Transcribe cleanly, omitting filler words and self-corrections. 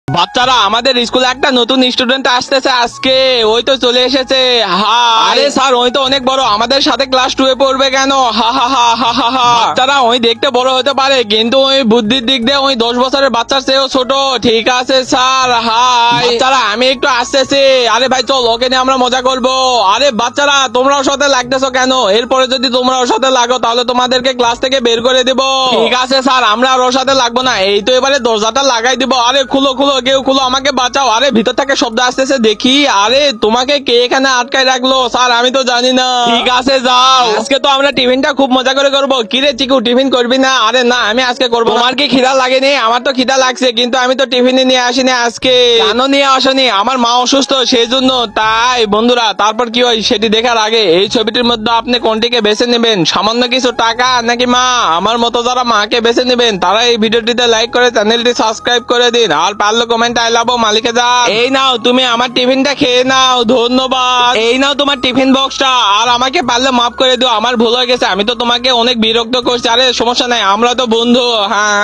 বাচ্চারা, আমাদের স্কুলে একটা নতুন স্টুডেন্ট আসতেছে আজকে। ওই তো চলে এসেছে। আরে স্যার, ওই তো অনেক বড়, আমাদের সাথে ক্লাস 2 এ পড়বে কেন? হা হা হা হা হা হা। বাচ্চারা, ওই দেখতে বড় হতে পারে, কিন্তু ওই বুদ্ধির দিক দিয়ে ওই 10 বছরের বাচ্চার চেয়েও ছোট। ঠিক আছে স্যার। হাই বাচ্চারা, আমি একটু আসতেছি। আরে ভাই চল, ওকে নিয়ে আমরা মজা করবো। আরে বাচ্চারা, তোমরা ওর সাথে লাগতেছো কেন? এরপরে যদি তোমরা ওর সাথে লাগো তাহলে তোমাদেরকে ক্লাস থেকে বের করে দিব। ঠিক আছে স্যার, আমরা আর ওর সাথে লাগবো না। এই তো এবারে দরজাটা লাগাই দিব। আরে খুলো খুলো, কেউ খুলো, আমাকে বাঁচাও। আরে ভিতর থেকে শব্দ আসতেছে দেখি। আরে তোমাকে কে এখানে আটকায় রাখলো? স্যার আমি তো জানি না। ঠিক আছে যাও, আজকে তো আমরা টিফিনটা খুব মজা করে করবো। কিরে চিকু, টিফিন করবি না? আরে না, আমি আজকে করবো না। তোমার কি খিদা লাগেনি? আমার তো খিদা লাগছে, কিন্তু আমি তো টিফিনে নিয়ে আসিনি আজকে। কেন নিয়ে আসনি? আমার মা অসুস্থ, সেই জন্য। তাই বন্ধুরা, তারপর কি হয় সেটি দেখার আগে এই ছবিটির মধ্যে আপনি কোনটিকে বেছে নেবেন? সামান্য কিছু টাকা নাকি মা? আমার মতো যারা মাকে বেছে নেবেন তারা এই ভিডিওটিতে লাইক করে চ্যানেলটি সাবস্ক্রাইব করে দিন, আর পারলে কমেন্ট আই লাভ মালিকে যান। এই নাও, তুমি আমার টিফিনটা খেয়ে নাও। ধন্যবাদ। এই নাও তোমার টিফিন বক্সটা। আর আমাকে পারলে মাফ করে দিও, আমার ভুল হয়ে গেছে। আমি তো তোমাকে অনেক বিরক্ত করছি। আরে সমস্যা নাই, আমরা তো বন্ধু। হ্যাঁ।